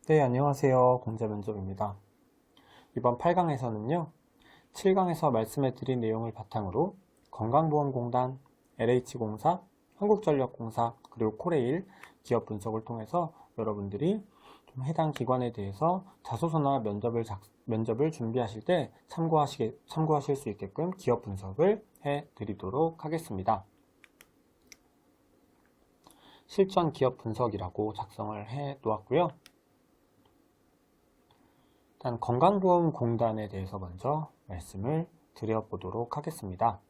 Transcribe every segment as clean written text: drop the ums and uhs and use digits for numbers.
네, 안녕하세요. 공자면접입니다. 이번 8강에서는요, 7강에서 말씀해드린 내용을 바탕으로 건강보험공단, LH공사, 한국전력공사, 그리고 코레일 기업 분석을 통해서 여러분들이 좀 해당 기관에 대해서 자소서나 면접을 준비하실 때 참고하실 수 있게끔 기업 분석을 해드리도록 하겠습니다. 실전 기업 분석이라고 작성을 해 놓았고요. 일단 건강보험공단에 대해서 먼저 말씀을 드려보도록 하겠습니다.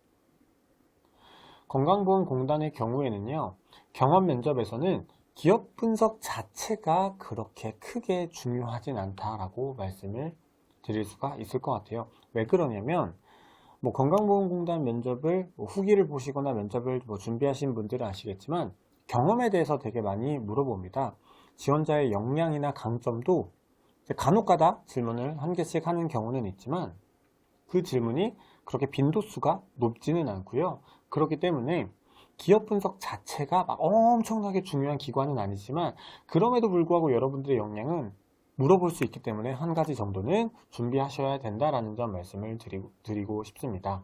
건강보험공단의 경우에는요, 경험 면접에서는 기업 분석 자체가 그렇게 크게 중요하진 않다라고 말씀을 드릴 수가 있을 것 같아요. 왜 그러냐면 건강보험공단 면접을 후기를 보시거나 면접을 준비하신 분들은 아시겠지만 경험에 대해서 되게 많이 물어봅니다. 지원자의 역량이나 강점도 간혹가다 질문을 한 개씩 하는 경우는 있지만 그 질문이 그렇게 빈도수가 높지는 않고요. 그렇기 때문에 기업 분석 자체가 막 엄청나게 중요한 기관은 아니지만 그럼에도 불구하고 여러분들의 역량은 물어볼 수 있기 때문에 한 가지 정도는 준비하셔야 된다라는 점 말씀을 드리고 싶습니다.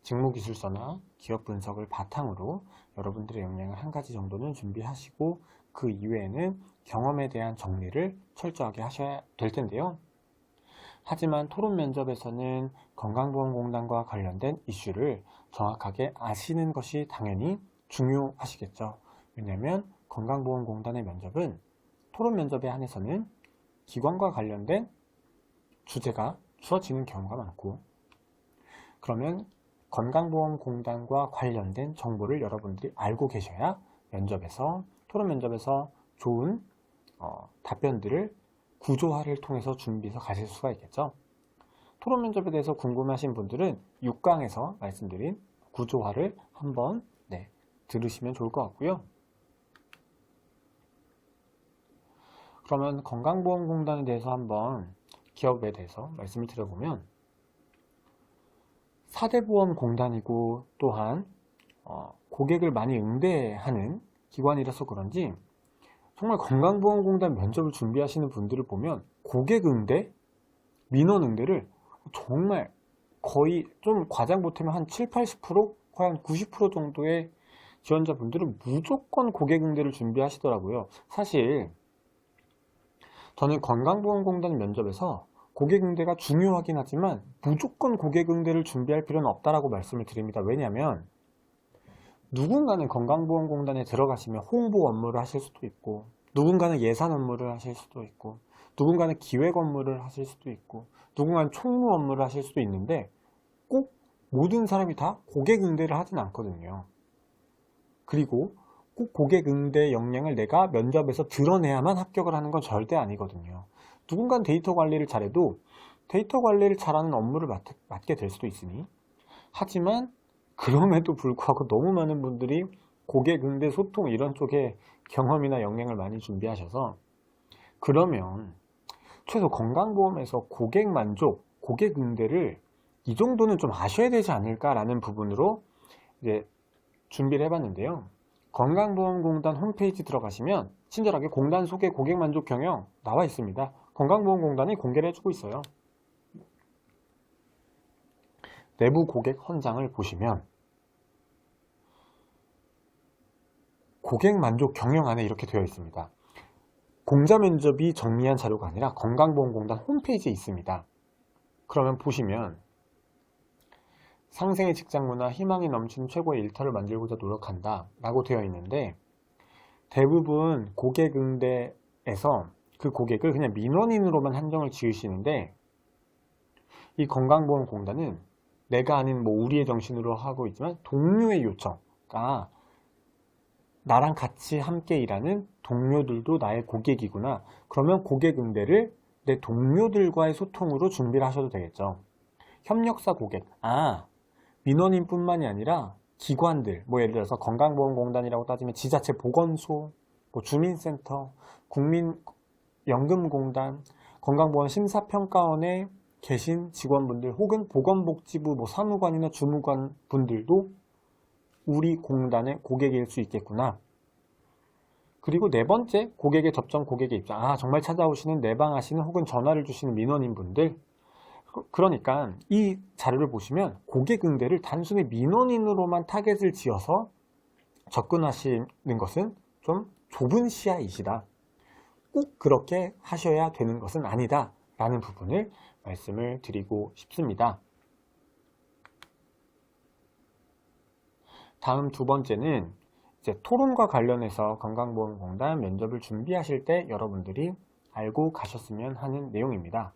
직무기술서나 기업 분석을 바탕으로 여러분들의 역량을 한 가지 정도는 준비하시고 그 이외에는 경험에 대한 정리를 철저하게 하셔야 될 텐데요. 하지만 토론 면접에서는 건강보험공단과 관련된 이슈를 정확하게 아시는 것이 당연히 중요하시겠죠. 왜냐하면 건강보험공단의 면접은 토론 면접에 한해서는 기관과 관련된 주제가 주어지는 경우가 많고, 그러면 건강보험공단과 관련된 정보를 여러분들이 알고 계셔야 토론 면접에서 좋은 답변들을 구조화를 통해서 준비해서 가실 수가 있겠죠. 토론 면접에 대해서 궁금하신 분들은 6강에서 말씀드린 구조화를 한번 들으시면 좋을 것 같고요. 그러면 건강보험공단에 대해서 한번 기업에 대해서 말씀을 드려보면 4대 보험공단이고 또한 고객을 많이 응대하는 기관이라서 그런지 정말 건강보험공단 면접을 준비하시는 분들을 보면 고객 응대, 민원 응대를 정말 거의 좀 과장 못하면 한 7, 80%, 거의 한 90% 정도의 지원자분들은 무조건 고객 응대를 준비하시더라고요. 사실 저는 건강보험공단 면접에서 고객 응대가 중요하긴 하지만 무조건 고객 응대를 준비할 필요는 없다라고 말씀을 드립니다. 왜냐하면 누군가는 건강보험공단에 들어가시면 홍보 업무를 하실 수도 있고, 누군가는 예산 업무를 하실 수도 있고, 누군가는 기획 업무를 하실 수도 있고, 누군가는 총무 업무를 하실 수도 있는데 꼭 모든 사람이 다 고객 응대를 하진 않거든요. 그리고 꼭 고객 응대 역량을 내가 면접에서 드러내야만 합격을 하는 건 절대 아니거든요. 누군가는 데이터 관리를 잘해도 데이터 관리를 잘하는 업무를 맡게 될 수도 있으니, 하지만 그럼에도 불구하고 너무 많은 분들이 고객 응대 소통 이런 쪽에 경험이나 역량을 많이 준비하셔서, 그러면 최소 건강보험에서 고객 만족, 고객 응대를 이 정도는 좀 아셔야 되지 않을까라는 부분으로 이제 준비를 해봤는데요. 건강보험공단 홈페이지 들어가시면 친절하게 공단 소개 고객 만족 경영 나와 있습니다. 건강보험공단이 공개를 해주고 있어요. 내부 고객 헌장을 보시면 고객 만족 경영 안에 이렇게 되어 있습니다. 공자 면접이 정리한 자료가 아니라 건강보험공단 홈페이지에 있습니다. 그러면 보시면 상생의 직장문화 희망이 넘치는 최고의 일터를 만들고자 노력한다 라고 되어 있는데, 대부분 고객 응대에서 그 고객을 그냥 민원인으로만 한정을 지으시는데, 이 건강보험공단은 내가 아닌 우리의 정신으로 하고 있지만 동료의 요청, 그러니까 나랑 같이 함께 일하는 동료들도 나의 고객이구나. 그러면 고객 응대를 내 동료들과의 소통으로 준비를 하셔도 되겠죠. 협력사 고객, 민원인 뿐만이 아니라 기관들, 예를 들어서 건강보험공단이라고 따지면 지자체 보건소, 주민센터, 국민연금공단, 건강보험심사평가원에 계신 직원분들 혹은 보건복지부 사무관이나 주무관 분들도 우리 공단의 고객일 수 있겠구나. 그리고 네 번째, 고객의 접점, 고객의 입장. 정말 찾아오시는, 내방하시는 혹은 전화를 주시는 민원인 분들. 그러니까 이 자료를 보시면 고객 응대를 단순히 민원인으로만 타겟을 지어서 접근하시는 것은 좀 좁은 시야이시다. 꼭 그렇게 하셔야 되는 것은 아니다 라는 부분을 말씀을 드리고 싶습니다. 다음 두 번째는 이제 토론과 관련해서 건강보험공단 면접을 준비하실 때 여러분들이 알고 가셨으면 하는 내용입니다.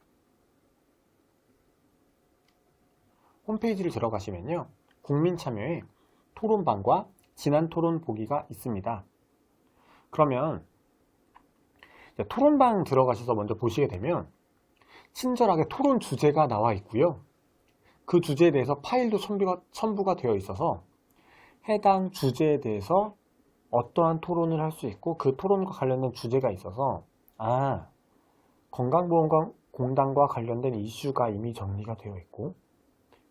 홈페이지를 들어가시면요, 국민참여에 토론방과 진안토론 보기가 있습니다. 그러면 토론방 들어가셔서 먼저 보시게 되면 친절하게 토론 주제가 나와 있고요. 그 주제에 대해서 파일도 첨부가 되어 있어서 해당 주제에 대해서 어떠한 토론을 할 수 있고 그 토론과 관련된 주제가 있어서 건강보험공단과 관련된 이슈가 이미 정리가 되어 있고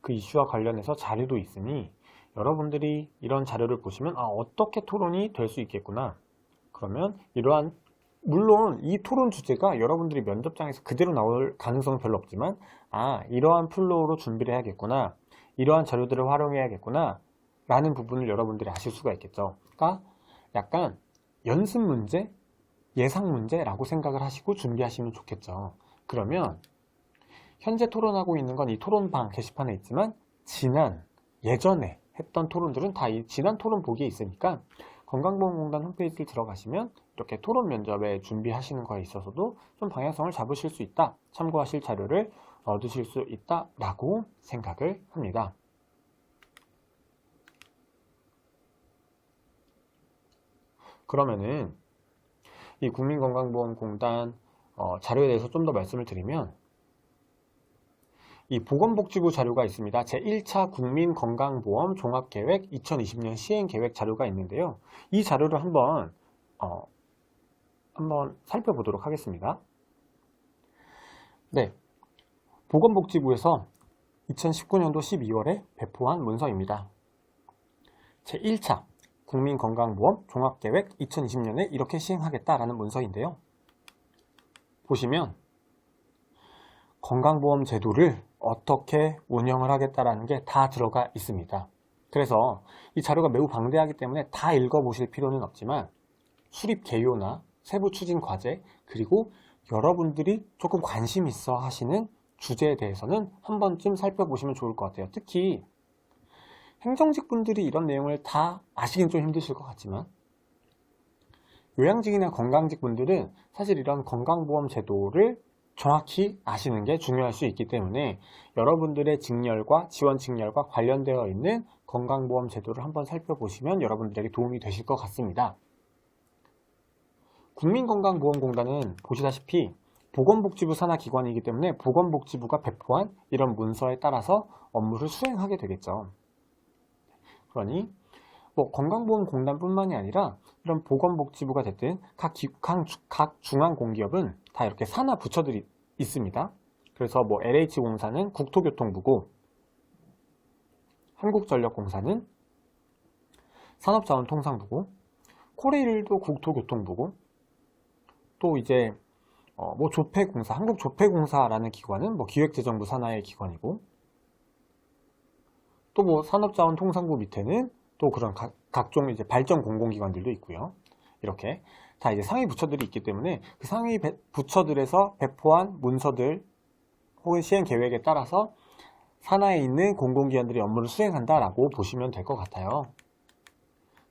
그 이슈와 관련해서 자료도 있으니 여러분들이 이런 자료를 보시면 어떻게 토론이 될 수 있겠구나. 그러면 물론 이 토론 주제가 여러분들이 면접장에서 그대로 나올 가능성은 별로 없지만 이러한 플로우로 준비를 해야겠구나, 이러한 자료들을 활용해야겠구나 라는 부분을 여러분들이 아실 수가 있겠죠. 그러니까 약간 연습 문제, 예상 문제라고 생각을 하시고 준비하시면 좋겠죠. 그러면 현재 토론하고 있는 건 이 토론방 게시판에 있지만 예전에 했던 토론들은 다 이 지난 토론 보기에 있으니까 건강보험공단 홈페이지를 들어가시면 이렇게 토론 면접에 준비하시는 거에 있어서도 좀 방향성을 잡으실 수 있다, 참고하실 자료를 얻으실 수 있다 라고 생각을 합니다. 그러면은 이 국민건강보험공단 자료에 대해서 좀 더 말씀을 드리면 이 보건복지부 자료가 있습니다. 제1차 국민건강보험 종합계획 2020년 시행계획 자료가 있는데요. 이 자료를 한번 살펴보도록 하겠습니다. 네, 보건복지부에서 2019년도 12월에 배포한 문서입니다. 제1차 국민건강보험 종합계획 2020년에 이렇게 시행하겠다라는 문서인데요. 보시면 건강보험 제도를 어떻게 운영을 하겠다라는 게 다 들어가 있습니다. 그래서 이 자료가 매우 방대하기 때문에 다 읽어보실 필요는 없지만 수립 개요나 세부 추진 과제, 그리고 여러분들이 조금 관심 있어 하시는 주제에 대해서는 한 번쯤 살펴보시면 좋을 것 같아요. 특히 행정직 분들이 이런 내용을 다 아시긴 좀 힘드실 것 같지만 요양직이나 건강직 분들은 사실 이런 건강보험 제도를 정확히 아시는 게 중요할 수 있기 때문에 여러분들의 직렬과 지원 직렬과 관련되어 있는 건강보험 제도를 한번 살펴보시면 여러분들에게 도움이 되실 것 같습니다. 국민건강보험공단은 보시다시피 보건복지부 산하 기관이기 때문에 보건복지부가 배포한 이런 문서에 따라서 업무를 수행하게 되겠죠. 그러니 건강보험공단뿐만이 아니라 이런 보건복지부가 됐든 각 중앙공기업은 다 이렇게 산하 부처들이 있습니다. 그래서 LH공사는 국토교통부고, 한국전력공사는 산업자원통상부고, 코레일도 국토교통부고, 또 이제 조폐공사, 한국조폐공사라는 기관은 기획재정부 산하의 기관이고, 또 산업자원통상부 밑에는 또 그런 각종 이제 발전 공공기관들도 있고요. 이렇게 다 이제 상위 부처들이 있기 때문에 그 상위 부처들에서 배포한 문서들 혹은 시행 계획에 따라서 산하에 있는 공공기관들이 업무를 수행한다라고 보시면 될 것 같아요.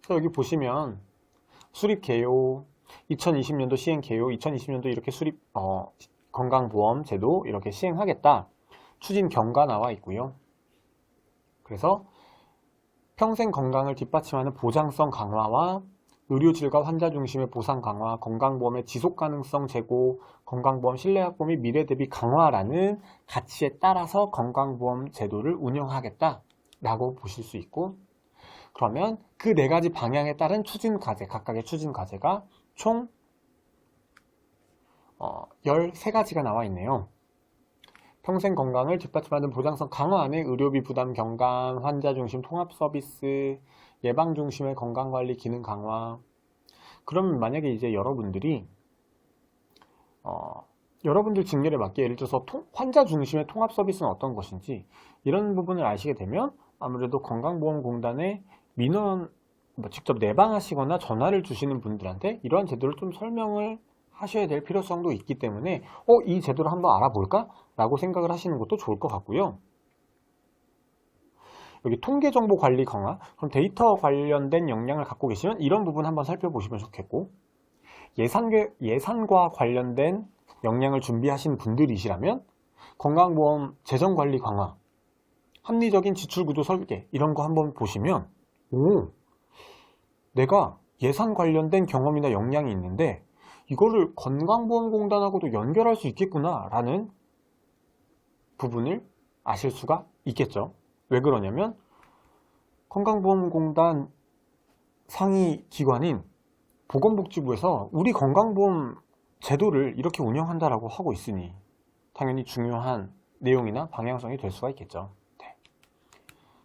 그래서 여기 보시면 수립 개요, 2020년도 시행 개요, 2020년도 이렇게 수립 건강보험 제도 이렇게 시행하겠다, 추진 경과 나와 있고요. 그래서 평생 건강을 뒷받침하는 보장성 강화와 의료질과 환자 중심의 보상 강화, 건강보험의 지속가능성 제고, 건강보험 신뢰 확보 및 미래 대비 강화라는 가치에 따라서 건강보험 제도를 운영하겠다라고 보실 수 있고, 그러면 그 네 가지 방향에 따른 추진 과제, 각각의 추진 과제가 총 13가지가 나와 있네요. 평생 건강을 뒷받침하는 보장성 강화 안에 의료비 부담 경감, 환자 중심 통합 서비스, 예방 중심의 건강관리 기능 강화, 그러면 만약에 이제 여러분들이 여러분들 직렬에 맞게 예를 들어서 환자 중심의 통합 서비스는 어떤 것인지 이런 부분을 아시게 되면 아무래도 건강보험공단에 민원 직접 내방하시거나 전화를 주시는 분들한테 이러한 제도를 좀 설명을 하셔야 될 필요성도 있기 때문에 이 제도를 한번 알아볼까? 라고 생각을 하시는 것도 좋을 것 같고요. 여기 통계정보 관리 강화, 그럼 데이터 관련된 역량을 갖고 계시면 이런 부분 한번 살펴보시면 좋겠고, 예산과 관련된 역량을 준비하신 분들이시라면 건강보험 재정관리 강화, 합리적인 지출구조 설계 이런 거 한번 보시면 내가 예산 관련된 경험이나 역량이 있는데 이거를 건강보험공단하고도 연결할 수 있겠구나 라는 부분을 아실 수가 있겠죠. 왜 그러냐면 건강보험공단 상위 기관인 보건복지부에서 우리 건강보험 제도를 이렇게 운영한다라고 하고 있으니 당연히 중요한 내용이나 방향성이 될 수가 있겠죠. 네.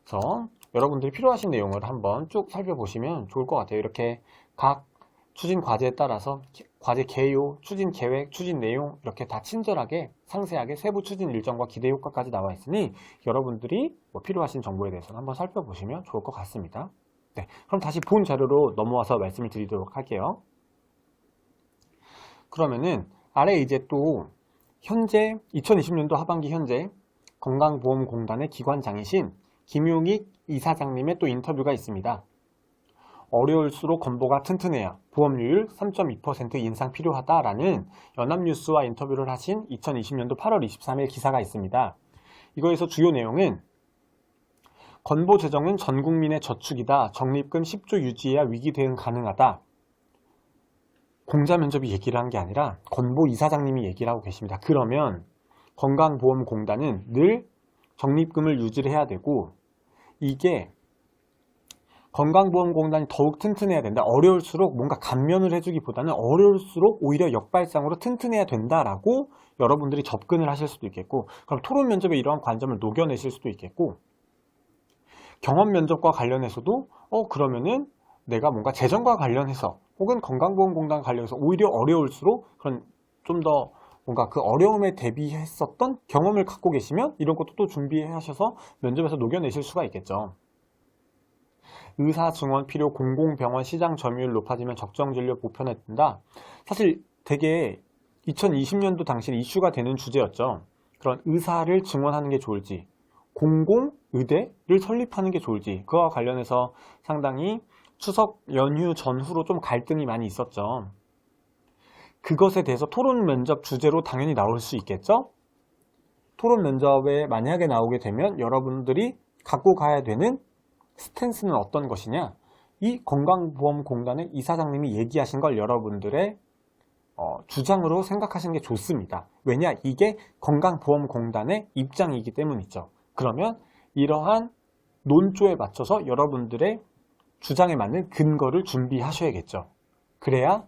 그래서 여러분들이 필요하신 내용을 한번 쭉 살펴보시면 좋을 것 같아요. 이렇게 각 추진 과제에 따라서 과제 개요, 추진 계획, 추진 내용 이렇게 다 친절하게 상세하게 세부 추진 일정과 기대 효과까지 나와 있으니 여러분들이 필요하신 정보에 대해서는 한번 살펴보시면 좋을 것 같습니다. 네, 그럼 다시 본 자료로 넘어와서 말씀을 드리도록 할게요. 그러면은 아래 이제 또 현재 2020년도 하반기 현재 건강보험공단의 기관장이신 김용익 이사장님의 또 인터뷰가 있습니다. 어려울수록 건보가 튼튼해야 보험료율 3.2% 인상 필요하다라는 연합뉴스와 인터뷰를 하신 2020년도 8월 23일 기사가 있습니다. 이거에서 주요 내용은 건보 재정은 전 국민의 저축이다. 적립금 10조 유지해야 위기 대응 가능하다. 공자 면접이 얘기를 한 게 아니라 건보 이사장님이 얘기를 하고 계십니다. 그러면 건강보험공단은 늘 적립금을 유지를 해야 되고 이게 건강보험공단이 더욱 튼튼해야 된다. 어려울수록 뭔가 감면을 해주기보다는 어려울수록 오히려 역발상으로 튼튼해야 된다라고 여러분들이 접근을 하실 수도 있겠고 그럼 토론 면접에 이러한 관점을 녹여내실 수도 있겠고 경험 면접과 관련해서도 그러면은 내가 뭔가 재정과 관련해서 혹은 건강보험공단 관련해서 오히려 어려울수록 그런 좀 더 뭔가 그 어려움에 대비했었던 경험을 갖고 계시면 이런 것도 또 준비하셔서 면접에서 녹여내실 수가 있겠죠. 의사 증원 필요 공공병원 시장 점유율 높아지면 적정 진료 보편에 뜬다. 사실 되게 2020년도 당시 이슈가 되는 주제였죠. 그런 의사를 증원하는 게 좋을지 공공의대를 설립하는 게 좋을지 그와 관련해서 상당히 추석 연휴 전후로 좀 갈등이 많이 있었죠. 그것에 대해서 토론 면접 주제로 당연히 나올 수 있겠죠. 토론 면접에 만약에 나오게 되면 여러분들이 갖고 가야 되는 스탠스는 어떤 것이냐, 이 건강보험공단의 이사장님이 얘기하신 걸 여러분들의 주장으로 생각하시는 게 좋습니다. 왜냐, 이게 건강보험공단의 입장이기 때문이죠. 그러면 이러한 논조에 맞춰서 여러분들의 주장에 맞는 근거를 준비하셔야겠죠. 그래야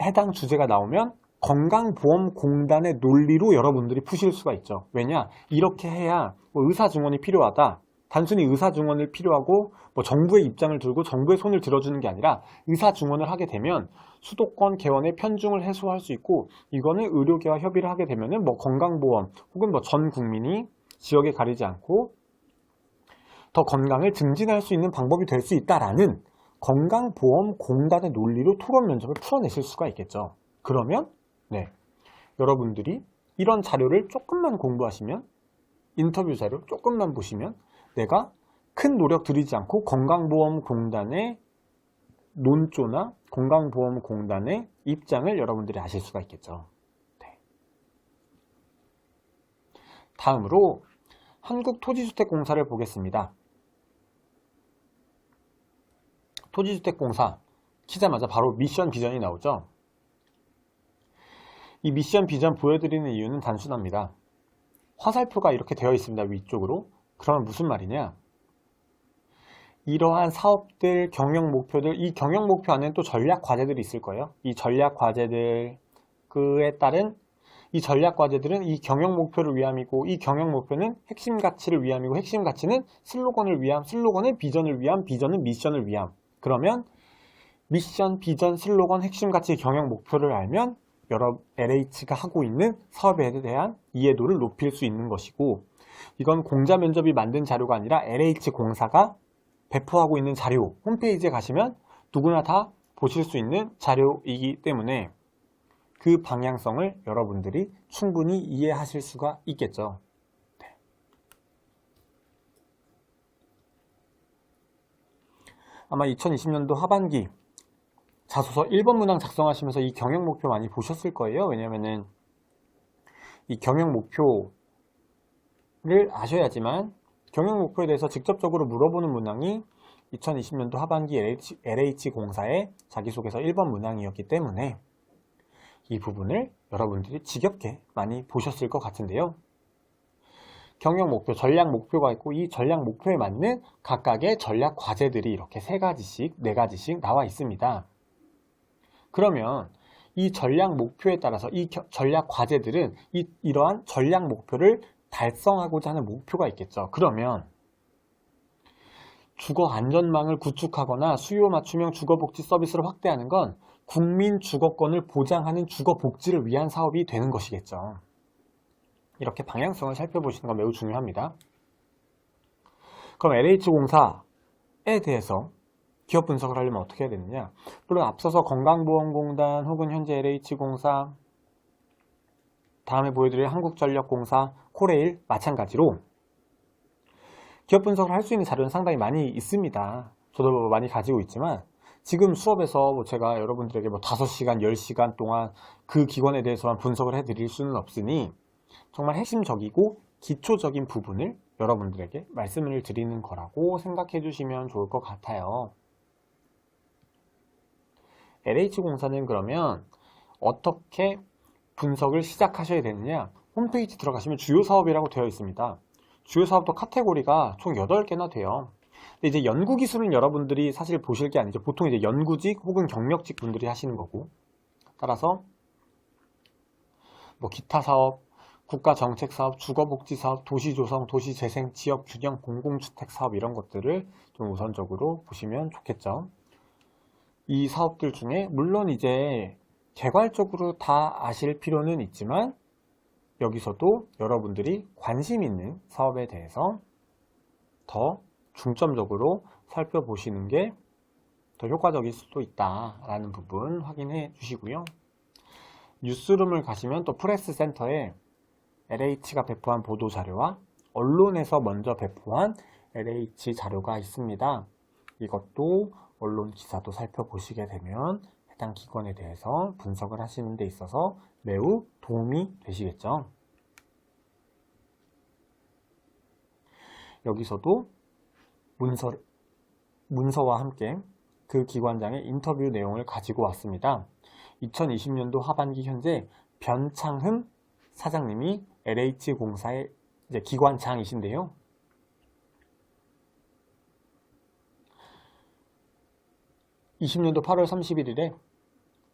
해당 주제가 나오면 건강보험공단의 논리로 여러분들이 푸실 수가 있죠. 왜냐, 이렇게 해야 의사 증원이 필요하다. 단순히 의사 증원을 필요하고 정부의 입장을 들고 정부의 손을 들어주는 게 아니라 의사 증원을 하게 되면 수도권 개원의 편중을 해소할 수 있고 이거는 의료계와 협의를 하게 되면은 건강보험 혹은 전 국민이 지역에 가리지 않고 더 건강을 증진할 수 있는 방법이 될 수 있다라는 건강보험공단의 논리로 토론 면접을 풀어내실 수가 있겠죠. 그러면 여러분들이 이런 자료를 조금만 공부하시면 인터뷰 자료 조금만 보시면 내가 큰 노력 들이지 않고 건강보험공단의 논조나 건강보험공단의 입장을 여러분들이 아실 수가 있겠죠. 네. 다음으로 한국토지주택공사를 보겠습니다. 토지주택공사 키자마자 바로 미션 비전이 나오죠. 이 미션 비전 보여드리는 이유는 단순합니다. 화살표가 이렇게 되어 있습니다. 위쪽으로. 그러면 무슨 말이냐? 이러한 사업들, 경영 목표들, 이 경영 목표 안에는 또 전략 과제들이 있을 거예요. 이 전략 과제들, 그에 따른 이 전략 과제들은 이 경영 목표를 위함이고 이 경영 목표는 핵심 가치를 위함이고 핵심 가치는 슬로건을 위함, 슬로건은 비전을 위함, 비전은 미션을 위함. 그러면 미션, 비전, 슬로건, 핵심 가치, 경영 목표를 알면 여러 LH가 하고 있는 사업에 대한 이해도를 높일 수 있는 것이고, 이건 공자 면접이 만든 자료가 아니라 LH공사가 배포하고 있는 자료, 홈페이지에 가시면 누구나 다 보실 수 있는 자료이기 때문에 그 방향성을 여러분들이 충분히 이해하실 수가 있겠죠. 네. 아마 2020년도 하반기 자소서 1번 문항 작성하시면서 이 경영 목표 많이 보셨을 거예요. 왜냐면은 이 경영 목표를 아셔야지만 경영 목표에 대해서 직접적으로 물어보는 문항이 2020년도 하반기 LH공사의 자기소개서 1번 문항이었기 때문에 이 부분을 여러분들이 지겹게 많이 보셨을 것 같은데요. 경영 목표, 전략 목표가 있고 이 전략 목표에 맞는 각각의 전략 과제들이 이렇게 3가지씩, 4가지씩 나와 있습니다. 그러면 이 전략 목표에 따라서 이 전략 과제들은 이러한 전략 목표를 달성하고자 하는 목표가 있겠죠. 그러면 주거 안전망을 구축하거나 수요 맞춤형 주거복지 서비스를 확대하는 건 국민 주거권을 보장하는 주거복지를 위한 사업이 되는 것이겠죠. 이렇게 방향성을 살펴보시는 건 매우 중요합니다. 그럼 LH공사에 대해서 기업 분석을 하려면 어떻게 해야 되느냐? 물론 앞서서 건강보험공단 혹은 현재 LH공사, 다음에 보여드릴 한국전력공사, 코레일 마찬가지로 기업 분석을 할 수 있는 자료는 상당히 많이 있습니다. 저도 많이 가지고 있지만 지금 수업에서 제가 여러분들에게 5시간, 10시간 동안 그 기관에 대해서만 분석을 해드릴 수는 없으니 정말 핵심적이고 기초적인 부분을 여러분들에게 말씀을 드리는 거라고 생각해 주시면 좋을 것 같아요. LH공사는 그러면 어떻게 분석을 시작하셔야 되느냐? 홈페이지 들어가시면 주요 사업이라고 되어 있습니다. 주요 사업도 카테고리가 총 8개나 돼요. 근데 이제 연구기술은 여러분들이 사실 보실 게 아니죠. 보통 이제 연구직 혹은 경력직 분들이 하시는 거고, 따라서 기타 사업, 국가정책사업, 주거복지사업, 도시조성, 도시재생, 지역균형, 공공주택사업 이런 것들을 좀 우선적으로 보시면 좋겠죠. 이 사업들 중에 물론 이제 개괄적으로 다 아실 필요는 있지만 여기서도 여러분들이 관심 있는 사업에 대해서 더 중점적으로 살펴보시는 게 더 효과적일 수도 있다라는 부분 확인해 주시고요. 뉴스룸을 가시면 또 프레스센터에 LH가 배포한 보도자료와 언론에서 먼저 배포한 LH 자료가 있습니다. 이것도 언론 기사도 살펴보시게 되면 해당 기관에 대해서 분석을 하시는 데 있어서 매우 도움이 되시겠죠. 여기서도 문서와 함께 그 기관장의 인터뷰 내용을 가지고 왔습니다. 2020년도 하반기 현재 변창흠 사장님이 LH공사의 이제 기관장이신데요. (20년도 8월 31일에)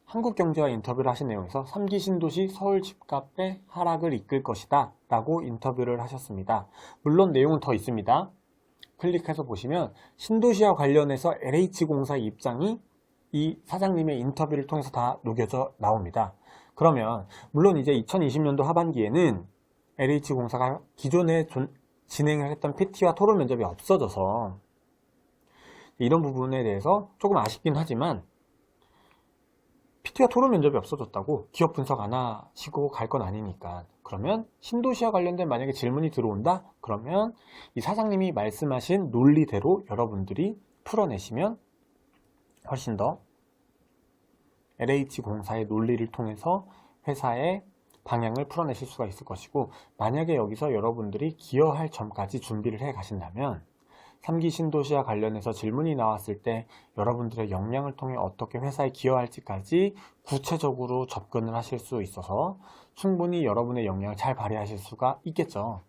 한국경제와 인터뷰를 하신 내용에서 3기 신도시 서울 집값의 하락을 이끌 것이다 라고 인터뷰를 하셨습니다. 물론 내용은 더 있습니다. 클릭해서 보시면 신도시와 관련해서 LH공사의 입장이 이 사장님의 인터뷰를 통해서 다 녹여져 나옵니다. 그러면 물론 이제 2020년도 하반기에는 LH공사가 기존에 진행을 했던 PT와 토론 면접이 없어져서 이런 부분에 대해서 조금 아쉽긴 하지만 PT와 토론 면접이 없어졌다고 기업 분석 안 하시고 갈 건 아니니까, 그러면 신도시와 관련된 만약에 질문이 들어온다? 그러면 이 사장님이 말씀하신 논리대로 여러분들이 풀어내시면 훨씬 더 LH공사의 논리를 통해서 회사의 방향을 풀어내실 수가 있을 것이고, 만약에 여기서 여러분들이 기여할 점까지 준비를 해 가신다면 3기 신도시와 관련해서 질문이 나왔을 때 여러분들의 역량을 통해 어떻게 회사에 기여할지까지 구체적으로 접근을 하실 수 있어서 충분히 여러분의 역량을 잘 발휘하실 수가 있겠죠.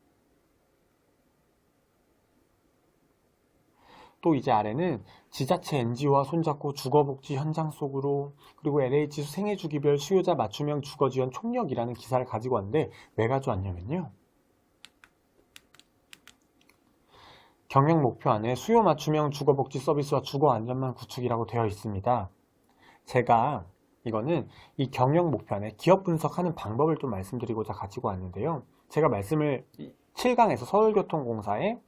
또 이제 아래는 지자체 NGO와 손잡고 주거복지 현장 속으로, 그리고 LH 생애주기별 수요자 맞춤형 주거지원 총력이라는 기사를 가지고 왔는데 왜 가져왔냐면요, 경영 목표 안에 수요 맞춤형 주거복지 서비스와 주거 안전망 구축이라고 되어 있습니다. 제가 이거는 이 경영 목표안에 기업 분석하는 방법을 좀 말씀드리고자 가지고 왔는데요. 제가 말씀을 7강에서 서울교통공사의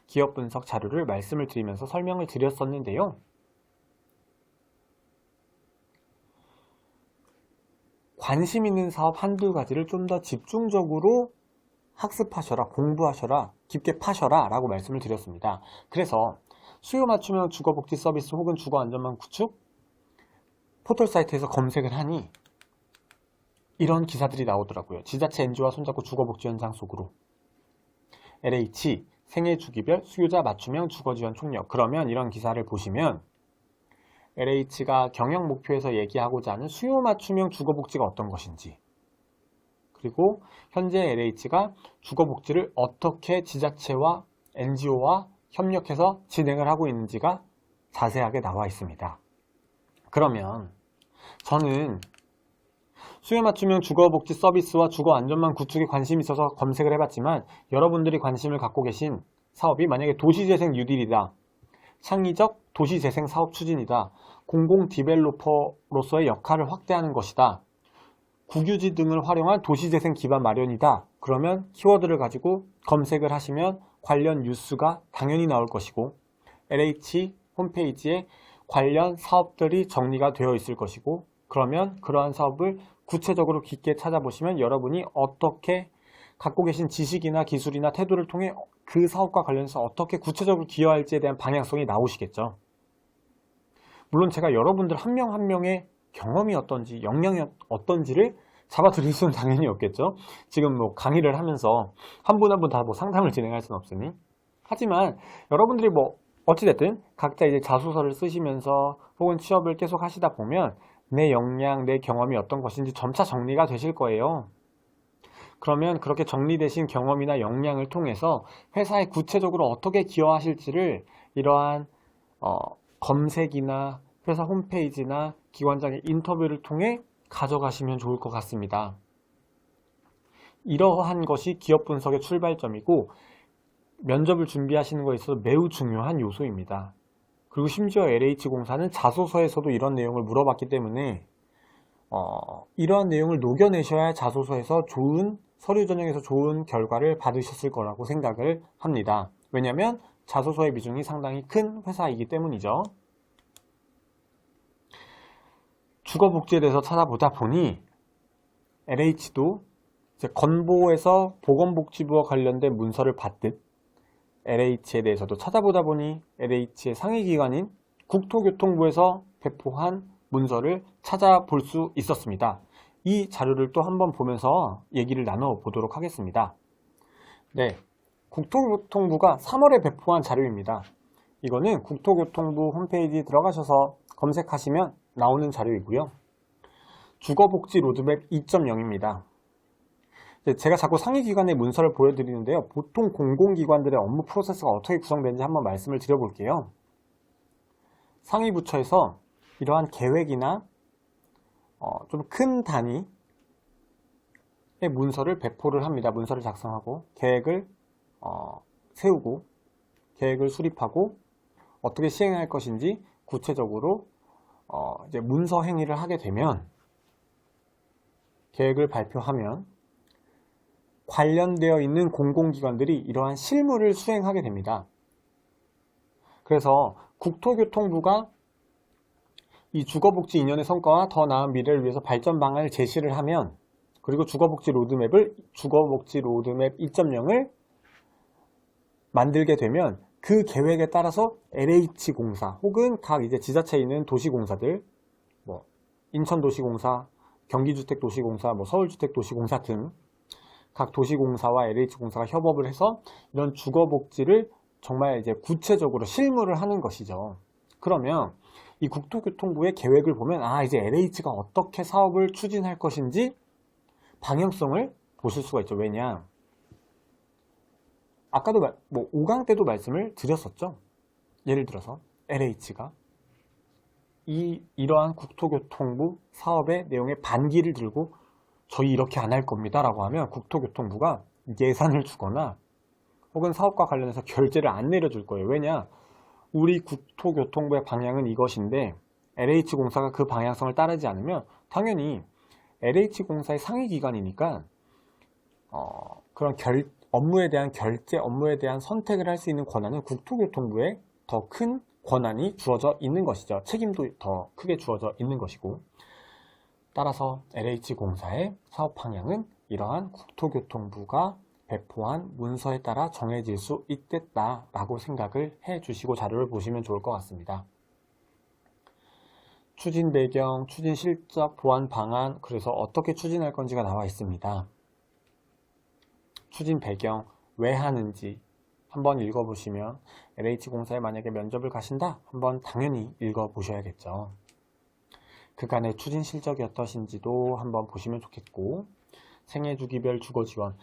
기업 분석 자료를 말씀을 드리면서 설명을 드렸었는데요. 관심 있는 사업 한두 가지를 좀 더 집중적으로 학습하셔라, 공부하셔라, 깊게 파셔라 라고 말씀을 드렸습니다. 그래서 수요 맞춤형 주거복지 서비스 혹은 주거안전망 구축 포털 사이트에서 검색을 하니 이런 기사들이 나오더라고요. 지자체 NGO와 손잡고 주거복지 현장 속으로 LH 생애 주기별 수요자 맞춤형 주거지원 총력. 그러면 이런 기사를 보시면 LH가 경영 목표에서 얘기하고자 하는 수요 맞춤형 주거복지가 어떤 것인지, 그리고 현재 LH가 주거복지를 어떻게 지자체와 NGO와 협력해서 진행을 하고 있는지가 자세하게 나와 있습니다. 그러면 저는 수요 맞춤형 주거복지 서비스와 주거안전망 구축에 관심이 있어서 검색을 해봤지만 여러분들이 관심을 갖고 계신 사업이 만약에 도시재생 뉴딜이다, 창의적 도시재생 사업 추진이다, 공공 디벨로퍼로서의 역할을 확대하는 것이다, 국유지 등을 활용한 도시재생 기반 마련이다. 그러면 키워드를 가지고 검색을 하시면 관련 뉴스가 당연히 나올 것이고 LH 홈페이지에 관련 사업들이 정리가 되어 있을 것이고, 그러면 그러한 사업을 구체적으로 깊게 찾아보시면 여러분이 어떻게 갖고 계신 지식이나 기술이나 태도를 통해 그 사업과 관련해서 어떻게 구체적으로 기여할지에 대한 방향성이 나오시겠죠. 물론 제가 여러분들 한 명 한 명의 경험이 어떤지, 역량이 어떤지를 잡아드릴 수는 당연히 없겠죠. 지금 뭐 강의를 하면서 한 분 한 분 다 뭐 상담을 진행할 수는 없으니. 하지만 여러분들이 뭐 어찌됐든 각자 이제 자소서를 쓰시면서 혹은 취업을 계속 하시다 보면 내 역량, 내 경험이 어떤 것인지 점차 정리가 되실 거예요. 그러면 그렇게 정리되신 경험이나 역량을 통해서 회사에 구체적으로 어떻게 기여하실지를 이러한 검색이나 회사 홈페이지나 기관장의 인터뷰를 통해 가져가시면 좋을 것 같습니다. 이러한 것이 기업 분석의 출발점이고 면접을 준비하시는 것에 있어서 매우 중요한 요소입니다. 그리고 심지어 LH공사는 자소서에서도 이런 내용을 물어봤기 때문에 이러한 내용을 녹여내셔야 자소서에서 좋은 서류 전형에서 좋은 결과를 받으셨을 거라고 생각을 합니다. 왜냐하면 자소서의 비중이 상당히 큰 회사이기 때문이죠. 주거복지에 대해서 찾아보다 보니 LH도 이제 건보에서 보건복지부와 관련된 문서를 받듯 LH에 대해서도 찾아보다 보니 LH의 상위기관인 국토교통부에서 배포한 문서를 찾아볼 수 있었습니다. 이 자료를 또 한번 보면서 얘기를 나눠보도록 하겠습니다. 네, 국토교통부가 3월에 배포한 자료입니다. 이거는 국토교통부 홈페이지 들어가셔서 검색하시면 나오는 자료이고요. 주거복지 로드맵 2.0입니다. 제가 자꾸 상위기관의 문서를 보여드리는데요. 보통 공공기관들의 업무 프로세스가 어떻게 구성되는지 한번 말씀을 드려볼게요. 상위부처에서 이러한 계획이나 좀 큰 단위의 문서를 배포를 합니다. 문서를 작성하고 계획을 세우고 계획을 수립하고 어떻게 시행할 것인지 구체적으로 이제 문서 행위를 하게 되면 계획을 발표하면 관련되어 있는 공공기관들이 이러한 실무를 수행하게 됩니다. 그래서 국토교통부가 이 주거복지 2년의 성과와 더 나은 미래를 위해서 발전 방안을 제시를 하면, 그리고 주거복지 로드맵 2.0을 만들게 되면 그 계획에 따라서 LH공사 혹은 각 이제 지자체에 있는 도시공사들, 뭐 인천도시공사, 경기주택도시공사, 뭐 서울주택도시공사 등 각 도시공사와 LH공사가 협업을 해서 이런 주거복지를 정말 이제 구체적으로 실무를 하는 것이죠. 그러면 이 국토교통부의 계획을 보면 이제 LH가 어떻게 사업을 추진할 것인지 방향성을 보실 수가 있죠. 왜냐? 아까도 5강 때도 말씀을 드렸었죠. 예를 들어서 LH가 이러한 국토교통부 사업의 내용에 반기를 들고 저희 이렇게 안 할 겁니다 라고 하면 국토교통부가 예산을 주거나 혹은 사업과 관련해서 결제를 안 내려줄 거예요. 왜냐? 우리 국토교통부의 방향은 이것인데 LH공사가 그 방향성을 따르지 않으면 당연히 LH공사의 상위기관이니까 그런 업무에 대한 결제, 업무에 대한 선택을 할 수 있는 권한은 국토교통부에 더 큰 권한이 주어져 있는 것이죠. 책임도 더 크게 주어져 있는 것이고, 따라서 LH공사의 사업 방향은 이러한 국토교통부가 배포한 문서에 따라 정해질 수 있겠다라고 생각을 해 주시고 자료를 보시면 좋을 것 같습니다. 추진 배경, 추진 실적, 보완 방안, 그래서 어떻게 추진할 건지가 나와 있습니다. 추진 배경, 왜 하는지 한번 읽어보시면 LH공사에 만약에 면접을 가신다? 한번 당연히 읽어보셔야겠죠. 그간의 추진 실적이 어떠신지도 한번 보시면 좋겠고, 생애주기별 주거지원,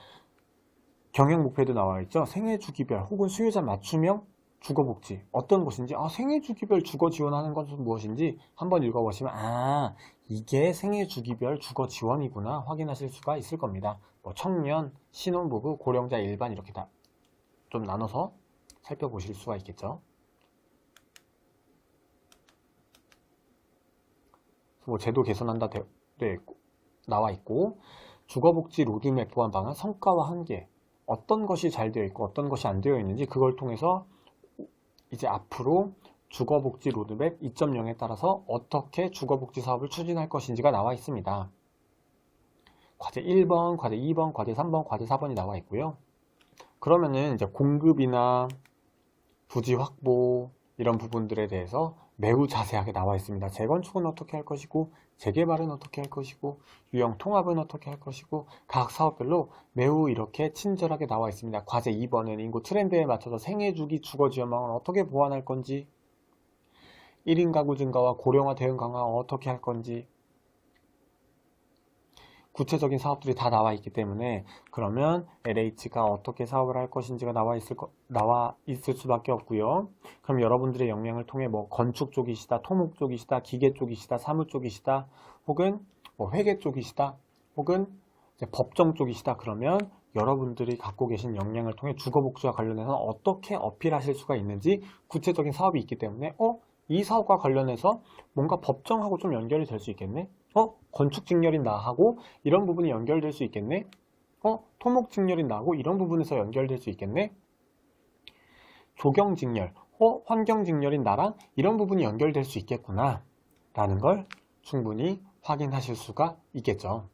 경영 목표에도 나와 있죠. 생애주기별 혹은 수요자 맞춤형 주거복지 어떤 것인지, 생애주기별 주거지원하는 것은 무엇인지 한번 읽어보시면 이게 생애주기별 주거지원이구나 확인하실 수가 있을 겁니다. 뭐 청년, 신혼부부, 고령자, 일반 이렇게 다 좀 나눠서 살펴보실 수가 있겠죠. 뭐 제도 개선한다 나와 있고, 주거복지 로드맵 보완 방안, 성과와 한계, 어떤 것이 잘 되어 있고 어떤 것이 안 되어 있는지 그걸 통해서 이제 앞으로 주거복지 로드맵 2.0에 따라서 어떻게 주거복지 사업을 추진할 것인지가 나와 있습니다. 과제 1번, 과제 2번, 과제 3번, 과제 4번이 나와 있고요. 그러면은 이제 공급이나 부지 확보 이런 부분들에 대해서 매우 자세하게 나와 있습니다. 재건축은 어떻게 할 것이고, 재개발은 어떻게 할 것이고, 유형 통합은 어떻게 할 것이고, 각 사업별로 매우 이렇게 친절하게 나와 있습니다. 과제 2번은 인구 트렌드에 맞춰서 생애주기 주거지원망을 어떻게 보완할 건지, 1인 가구 증가와 고령화 대응 강화 어떻게 할 건지, 구체적인 사업들이 다 나와 있기 때문에, 그러면 LH가 어떻게 사업을 할 것인지가 나와 있을 수밖에 없고요. 그럼 여러분들의 역량을 통해 뭐 건축 쪽이시다, 토목 쪽이시다, 기계 쪽이시다, 사무 쪽이시다, 혹은 뭐 회계 쪽이시다, 혹은 이제 법정 쪽이시다, 그러면 여러분들이 갖고 계신 역량을 통해 주거복지와 관련해서 어떻게 어필하실 수가 있는지 구체적인 사업이 있기 때문에 이 사업과 관련해서 뭔가 법정하고 좀 연결이 될 수 있겠네? 건축 직렬인 나하고 이런 부분이 연결될 수 있겠네? 토목 직렬인 나하고 이런 부분에서 연결될 수 있겠네? 조경 직렬, 환경 직렬인 나랑 이런 부분이 연결될 수 있겠구나 라는 걸 충분히 확인하실 수가 있겠죠.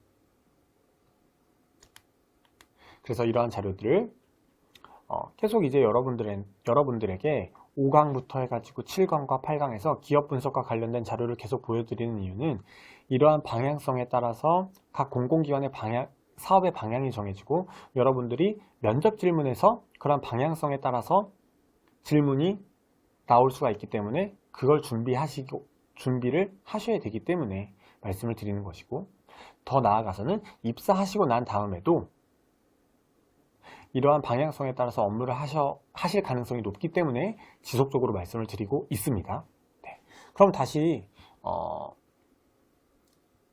그래서 이러한 자료들을 계속 이제 여러분들에게 5강부터 해가지고 7강과 8강에서 기업 분석과 관련된 자료를 계속 보여드리는 이유는 이러한 방향성에 따라서 각 공공기관의 사업의 방향이 정해지고, 여러분들이 면접 질문에서 그런 방향성에 따라서 질문이 나올 수가 있기 때문에 그걸 준비를 하셔야 되기 때문에 말씀을 드리는 것이고, 더 나아가서는 입사하시고 난 다음에도 이러한 방향성에 따라서 업무를 하실 가능성이 높기 때문에 지속적으로 말씀을 드리고 있습니다. 네. 그럼 다시